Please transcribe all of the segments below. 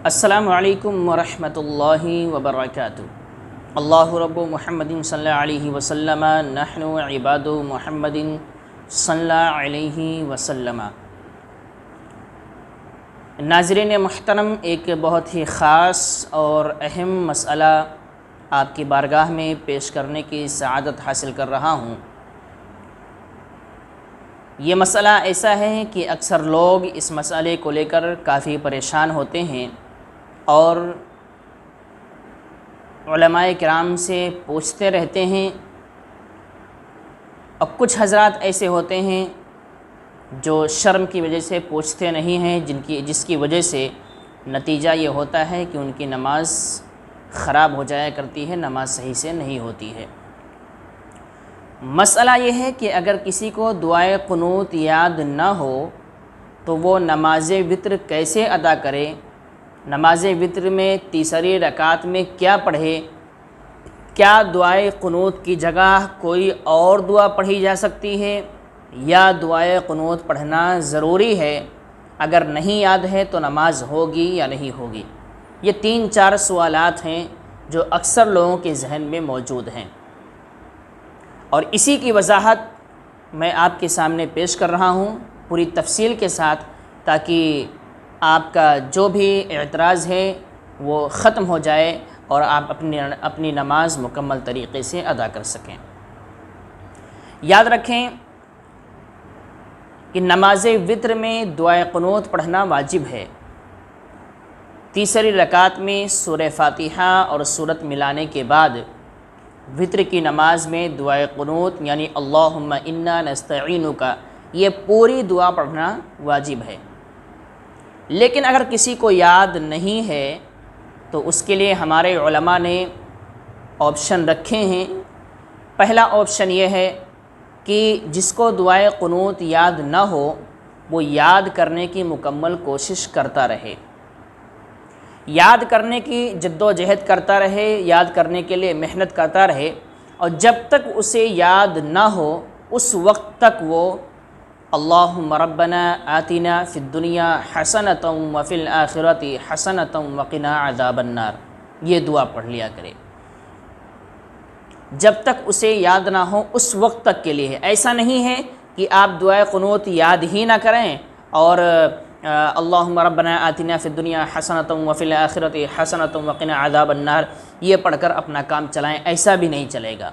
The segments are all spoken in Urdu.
السلام علیکم ورحمۃ اللہ وبرکاتہ۔ اللہ رب محمد صلی اللہ علیہ وسلم نحن عباد محمد صلی اللہ علیہ وسلم۔ ناظرین محترم، ایک بہت ہی خاص اور اہم مسئلہ آپ کی بارگاہ میں پیش کرنے کی سعادت حاصل کر رہا ہوں۔ یہ مسئلہ ایسا ہے کہ اکثر لوگ اس مسئلے کو لے کر کافی پریشان ہوتے ہیں اور علماء کرام سے پوچھتے رہتے ہیں، اور کچھ حضرات ایسے ہوتے ہیں جو شرم کی وجہ سے پوچھتے نہیں ہیں، جس کی وجہ سے نتیجہ یہ ہوتا ہے کہ ان کی نماز خراب ہو جایا کرتی ہے، نماز صحیح سے نہیں ہوتی ہے۔ مسئلہ یہ ہے کہ اگر کسی کو دعائے قنوت یاد نہ ہو تو وہ نماز وتر کیسے ادا کرے، نماز وتر میں تیسری رکعت میں کیا پڑھے، کیا دعائے قنوت کی جگہ کوئی اور دعا پڑھی جا سکتی ہے یا دعائے قنوت پڑھنا ضروری ہے، اگر نہیں یاد ہے تو نماز ہوگی یا نہیں ہوگی۔ یہ 3-4 سوالات ہیں جو اکثر لوگوں کے ذہن میں موجود ہیں، اور اسی کی وضاحت میں آپ کے سامنے پیش کر رہا ہوں پوری تفصیل کے ساتھ، تاکہ آپ کا جو بھی اعتراض ہے وہ ختم ہو جائے اور آپ اپنی نماز مکمل طریقے سے ادا کر سکیں۔ یاد رکھیں کہ نماز وتر میں دعائے قنوت پڑھنا واجب ہے۔ تیسری رکعت میں سورہ فاتحہ اور سورت ملانے کے بعد وتر کی نماز میں دعائے قنوت یعنی اللہم انا نستعینک، یہ پوری دعا پڑھنا واجب ہے۔ لیکن اگر کسی کو یاد نہیں ہے تو اس کے لیے ہمارے علماء نے آپشن رکھے ہیں۔ پہلا آپشن یہ ہے کہ جس کو دعائے قنوت یاد نہ ہو وہ یاد کرنے کی مکمل کوشش کرتا رہے، یاد کرنے کی جد و جہد کرتا رہے، یاد کرنے کے لیے محنت کرتا رہے، اور جب تک اسے یاد نہ ہو اس وقت تک وہ اللہم ربنا آتنا فی الدنیا حسنۃ وفی الآخرۃ حسنۃ وقنا عذاب النار، یہ دعا پڑھ لیا کرے جب تک اسے یاد نہ ہو اس وقت تک کے لیے۔ ایسا نہیں ہے کہ آپ دعائے قنوت یاد ہی نہ کریں اور اللہم ربنا آتنا فی الدنیا حسنۃ وفی الآخرۃ حسنۃ وقنا عذاب النار یہ پڑھ کر اپنا کام چلائیں، ایسا بھی نہیں چلے گا۔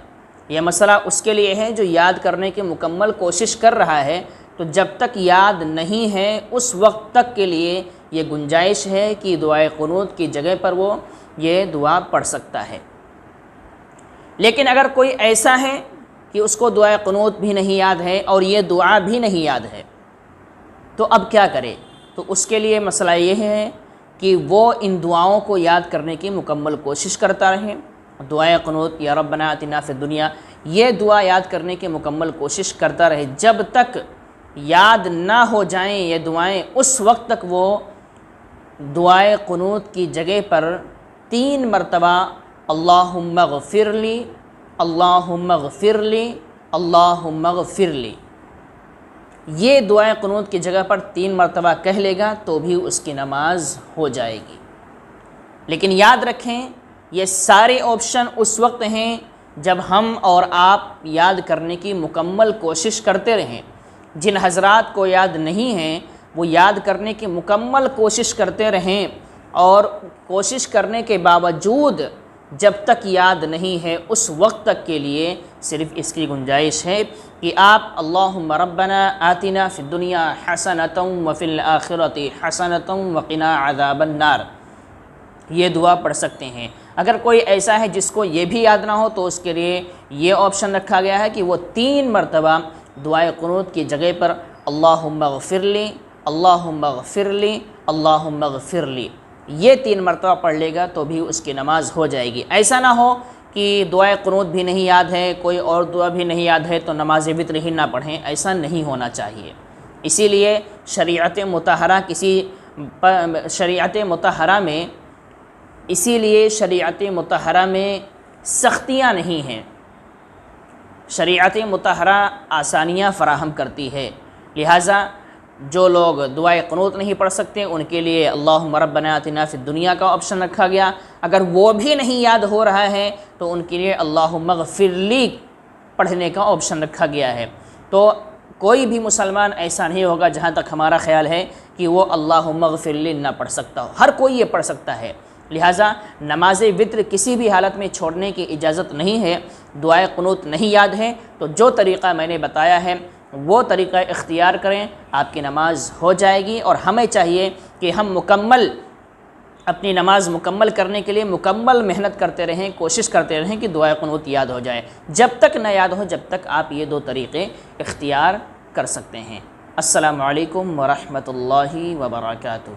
یہ مسئلہ اس کے لیے ہے جو یاد کرنے کی مکمل کوشش کر رہا ہے، تو جب تک یاد نہیں ہے اس وقت تک کے لیے یہ گنجائش ہے کہ دعائے قنوت کی جگہ پر وہ یہ دعا پڑھ سکتا ہے۔ لیکن اگر کوئی ایسا ہے کہ اس کو دعائے قنوت بھی نہیں یاد ہے اور یہ دعا بھی نہیں یاد ہے تو اب کیا کرے؟ تو اس کے لیے مسئلہ یہ ہے کہ وہ ان دعاؤں کو یاد کرنے کی مکمل کوشش کرتا رہے۔ دعائے قنوت یا ربنا آتنا فی الدنیا یہ دعا یاد کرنے کی مکمل کوشش کرتا رہے، جب تک یاد نہ ہو جائیں یہ دعائیں اس وقت تک وہ دعائے قنوت کی جگہ پر 3 مرتبہ اللہم اغفر لی، اللہم اغفر لی، اللہم اغفر لی، یہ دعائے قنوت کی جگہ پر 3 مرتبہ کہہ لے گا تو بھی اس کی نماز ہو جائے گی۔ لیکن یاد رکھیں یہ سارے آپشن اس وقت ہیں جب ہم اور آپ یاد کرنے کی مکمل کوشش کرتے رہیں۔ جن حضرات کو یاد نہیں ہیں وہ یاد کرنے کی مکمل کوشش کرتے رہیں، اور کوشش کرنے کے باوجود جب تک یاد نہیں ہے اس وقت تک کے لیے صرف اس کی گنجائش ہے کہ آپ اللہم ربنا آتنا فی الدنیا حسنۃ وفی الآخرۃ حسنۃ وقنا عذاب النار یہ دعا پڑھ سکتے ہیں۔ اگر کوئی ایسا ہے جس کو یہ بھی یاد نہ ہو تو اس کے لیے یہ آپشن رکھا گیا ہے کہ وہ 3 مرتبہ دعائے قنوت کی جگہ پر اللہم اغفر لی، اللہم اغفر لی، اللہم اغفر لی یہ 3 مرتبہ پڑھ لے گا تو بھی اس کی نماز ہو جائے گی۔ ایسا نہ ہو کہ دعائے قنوت بھی نہیں یاد ہے، کوئی اور دعا بھی نہیں یاد ہے تو نماز وتر ہی نہ پڑھیں، ایسا نہیں ہونا چاہیے۔ اسی لیے شریعت مطہرہ میں سختیاں نہیں ہیں، شریعت مطہرہ آسانیاں فراہم کرتی ہے، لہٰذا جو لوگ دعائے قنوت نہیں پڑھ سکتے ان کے لیے اللہم ربنا آتنا فی الدنیا کا آپشن رکھا گیا. اگر وہ بھی نہیں یاد ہو رہا ہے تو ان کے لیے اللہم اغفر لی پڑھنے کا آپشن رکھا گیا ہے. تو کوئی بھی مسلمان ایسا نہیں ہوگا جہاں تک ہمارا خیال ہے کہ وہ اللہم اغفر لی نہ پڑھ سکتا ہو. ہر کوئی یہ پڑھ سکتا ہے. لہٰذا نماز وتر کسی بھی حالت میں چھوڑنے کی اجازت نہیں ہے. دعائے قنوت نہیں یاد ہے تو جو طریقہ میں نے بتایا ہے وہ طریقہ اختیار کریں، آپ کی نماز ہو جائے گی. اور ہمیں چاہیے کہ ہم اپنی نماز مکمل کرنے کے لیے مکمل محنت کرتے رہیں، کوشش کرتے رہیں کہ دعائے قنوت یاد ہو جائے. جب تک نہ یاد ہو جب تک آپ یہ دو طریقے اختیار کر سکتے ہیں. السلام علیکم ورحمۃ اللہ وبرکاتہ.